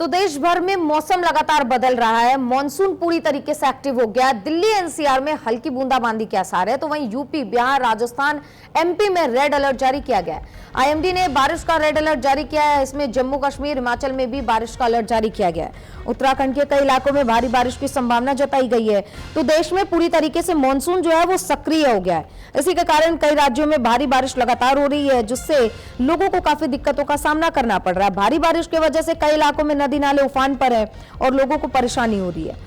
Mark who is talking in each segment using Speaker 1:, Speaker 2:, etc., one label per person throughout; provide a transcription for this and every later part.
Speaker 1: तो देश भर में मौसम लगातार बदल रहा है। मॉनसून पूरी तरीके से एक्टिव हो गया। दिल्ली एनसीआर में हल्की बूंदाबांदी के आसार है, तो वहीं यूपी, बिहार, राजस्थान, एमपी में रेड अलर्ट जारी किया गया है। आईएमडी ने बारिश का रेड अलर्ट जारी किया है। इसमें जम्मू कश्मीर, हिमाचल में भी बारिश का अलर्ट जारी किया गया है। उत्तराखंड के कई इलाकों में भारी बारिश की संभावना जताई गई है। तो देश में पूरी तरीके से मानसून जो है वो सक्रिय हो गया है। इसी के कारण कई राज्यों में भारी बारिश लगातार हो रही है, जिससे लोगों को काफी दिक्कतों का सामना करना पड़ रहा है। भारी बारिश की वजह से कई इलाकों में नदी नाले उफान पर है और लोगों को परेशानी हो रही है।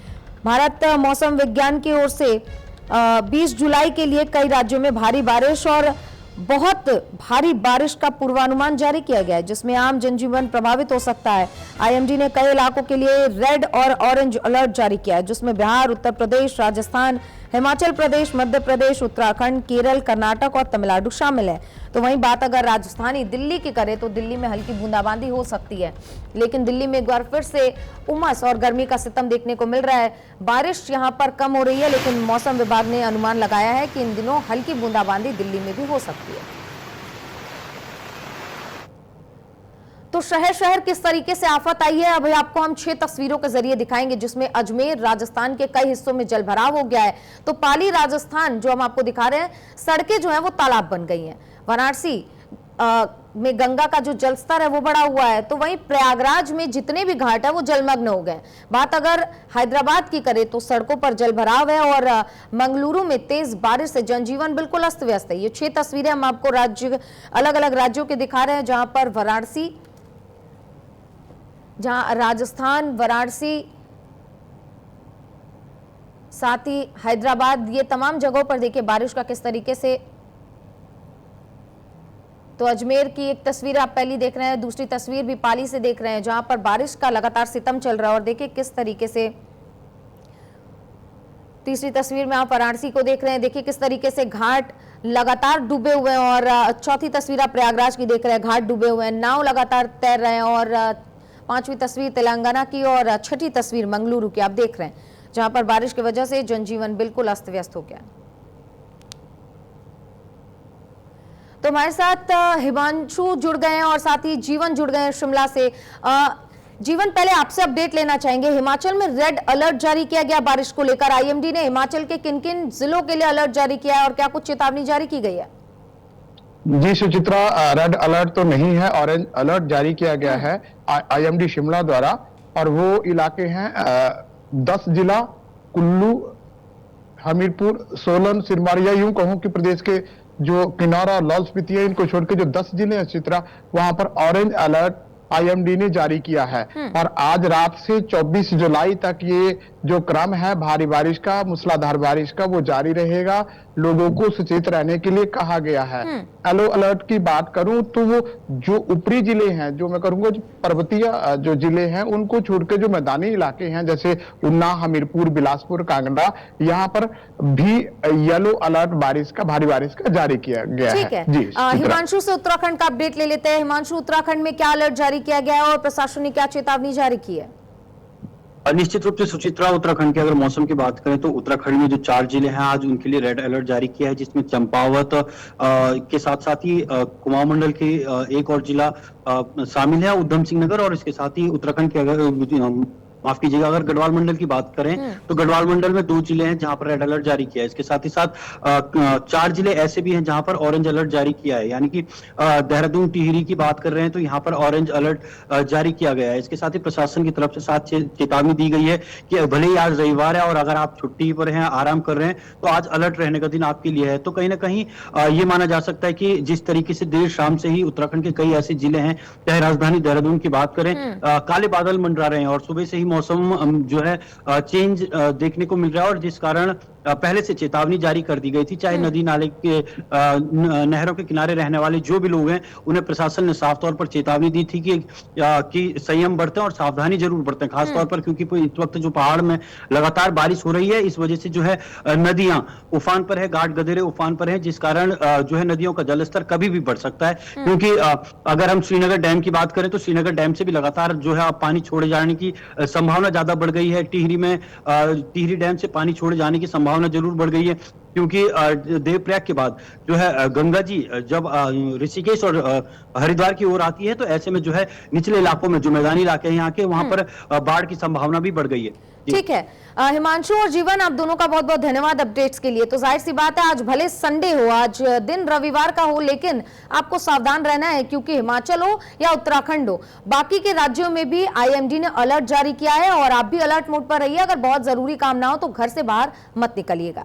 Speaker 1: भारत मौसम विज्ञान की ओर से 20 जुलाई के लिए कई राज्यों में भारी बारिश और बहुत भारी बारिश का पूर्वानुमान जारी किया गया है, जिसमें आम जनजीवन प्रभावित हो सकता है। आईएमडी ने कई इलाकों के लिए रेड और ऑरेंज अलर्ट जारी किया है, जिसमें बिहार, उत्तर प्रदेश, राजस्थान, हिमाचल प्रदेश, मध्य प्रदेश, उत्तराखंड, केरल, कर्नाटक और तमिलनाडु शामिल है। तो वहीं बात अगर राजधानी दिल्ली की करें तो दिल्ली में हल्की बूंदाबांदी हो सकती है, लेकिन दिल्ली में एक बार फिर से उमस और गर्मी का सितम देखने को मिल रहा है। बारिश यहां पर कम हो रही है, लेकिन मौसम विभाग ने अनुमान लगाया है कि इन दिनों हल्की बूंदाबांदी दिल्ली में भी हो सकती है। तो शहर शहर किस तरीके से आफत आई है, अभी आपको हम 6 तस्वीरों के जरिए दिखाएंगे, जिसमें अजमेर, राजस्थान के कई हिस्सों में जलभराव हो गया है। तो पाली, राजस्थान जो हम आपको दिखा रहे हैं, सड़कें जो हैं वो तालाब बन गई हैं। वाराणसी में गंगा का जो जलस्तर है वो बढ़ा हुआ है। तो वहीं प्रयागराज में जितने भी घाट है वो जलमग्न हो गए। बात अगर हैदराबाद की करें तो सड़कों पर जलभराव है और मंगलुरु में तेज बारिश से जनजीवन बिल्कुल अस्त व्यस्त है। ये 6 तस्वीरें हम आपको अलग अलग राज्यों के दिखा रहे हैं, जहां पर वाराणसी, जहां राजस्थान, वाराणसी, साथ ही हैदराबाद, ये तमाम जगहों पर देखिए बारिश का किस तरीके से। तो अजमेर की एक तस्वीर आप पहली देख रहे हैं, दूसरी तस्वीर भी पाली से देख रहे हैं, जहां पर बारिश का लगातार सितम चल रहा है। और देखिए किस तरीके से तीसरी तस्वीर में आप वाराणसी को देख रहे हैं, देखिए किस तरीके से घाट लगातार डूबे हुए हैं। और चौथी तस्वीर आप प्रयागराज की देख रहे हैं, घाट डूबे हुए हैं, नाव लगातार तैर रहे हैं। और 5वीं तस्वीर तेलंगाना की और 6ठी तस्वीर मंगलुरु की आप देख रहे हैं, जहां पर बारिश की वजह से जनजीवन बिल्कुल अस्त व्यस्त हो गया। तो हमारे साथ हिमांशु जुड़ गए हैं और साथ ही जीवन जुड़ गए हैं शिमला से। जीवन, पहले आपसे अपडेट लेना चाहेंगे, हिमाचल में रेड अलर्ट जारी किया गया बारिश को लेकर। आईएमडी ने हिमाचल के किन किन जिलों के लिए अलर्ट जारी किया है और क्या कुछ चेतावनी जारी की गई है?
Speaker 2: जी सुचित्रा, रेड अलर्ट तो नहीं है, ऑरेंज अलर्ट जारी किया गया है आईएमडी शिमला द्वारा। और वो इलाके हैं 10 जिला, कुल्लू, हमीरपुर, सोलन, सिरमौर, यूं कहूं कि प्रदेश के जो किनारा और लाहौल स्पीति है, इनको छोड़ के जो 10 जिले हैं चित्रा, वहां पर ऑरेंज अलर्ट आईएमडी ने जारी किया है। और आज रात से 24 जुलाई तक ये जो क्रम है भारी बारिश का, मूसलाधार बारिश का, वो जारी रहेगा। लोगों को सचेत रहने के लिए कहा गया है। येलो अलर्ट की बात करूं तो वो जो ऊपरी जिले हैं, जो मैं करूंगा जो पर्वतीय जो जिले हैं, उनको छोड़ के जो मैदानी इलाके हैं जैसे उन्ना, हमीरपुर, बिलासपुर, कांगड़ा, यहाँ पर भी येलो अलर्ट बारिश का, भारी बारिश का जारी किया गया है। जी
Speaker 1: हिमांशु से उत्तराखंड का अपडेट ले लेते हैं। हिमांशु, उत्तराखंड में क्या अलर्ट जारी किया गया है और प्रशासन ने क्या चेतावनी जारी की है?
Speaker 3: निश्चित रूप से सुचित्रा, उत्तराखंड के अगर मौसम की बात करें तो उत्तराखंड में जो 4 जिले हैं आज उनके लिए रेड अलर्ट जारी किया है, जिसमें चंपावत के साथ साथ ही कुमाऊं मंडल के एक और जिला शामिल है, उधम सिंह नगर। और इसके साथ ही उत्तराखंड के अगर माफ कीजिएगा, अगर गढ़वाल मंडल की बात करें तो गढ़वाल मंडल में 2 जिले हैं जहां पर रेड अलर्ट जारी किया है। इसके साथ ही साथ 4 जिले ऐसे भी हैं जहां पर ऑरेंज अलर्ट जारी किया है, यानी कि देहरादून, टिहरी की बात कर रहे हैं तो यहाँ पर ऑरेंज अलर्ट जारी किया गया है। इसके साथ ही प्रशासन की तरफ से साथ चेतावनी दी गई है कि भले ही आज रविवार है और अगर आप छुट्टी पर हैं, आराम कर रहे हैं, तो आज अलर्ट रहने का दिन आपके लिए है। तो कहीं ना कहीं ये माना जा सकता है कि जिस तरीके से देर शाम से ही उत्तराखंड के कई ऐसे जिले हैं, चाहे राजधानी देहरादून की बात करें, काले बादल मंडरा रहे हैं और सुबह से ही मौसम जो है चेंज देखने को मिल रहा है, और जिस कारण पहले से चेतावनी जारी कर दी गई थी। चाहे नदी नाले के नहरों के किनारे रहने वाले जो भी लोग हैं, उन्हें प्रशासन ने साफ तौर पर चेतावनी दी थी कि संयम बरतें और सावधानी जरूर बरतें, खासतौर पर क्योंकि इस वक्त जो पहाड़ में लगातार बारिश हो रही है, इस वजह से जो है नदियां उफान पर है, घाट गदेरे उफान पर है, जिस कारण जो है नदियों का जलस्तर कभी भी बढ़ सकता है। क्योंकि अगर हम श्रीनगर डैम की बात करें तो श्रीनगर डैम से भी लगातार जो है पानी छोड़े जाने की संभावना ज्यादा बढ़ गई है। टिहरी में टिहरी डैम से पानी छोड़े जाने की संभावना जरूर बढ़ गई है। क्योंकि देवप्रयाग के बाद जो है गंगा जी जब ऋषिकेश और हरिद्वार की ओर आती है, तो ऐसे में जो है निचले इलाकों में जो मैदानी इलाके हैं यहाँ के, वहां पर बाढ़ की संभावना भी बढ़ गई है।
Speaker 1: ठीक है, हिमांशु और जीवन, आप दोनों का बहुत बहुत धन्यवाद अपडेट्स के लिए। तो जाहिर सी बात है, आज भले संडे हो, आज दिन रविवार का हो, लेकिन आपको सावधान रहना है, क्योंकि हिमाचल हो या उत्तराखंड हो, बाकी के राज्यों में भी आईएमडी ने अलर्ट जारी किया है और आप भी अलर्ट मोड पर रहिए। अगर बहुत जरूरी काम ना हो तो घर से बाहर मत निकलिएगा।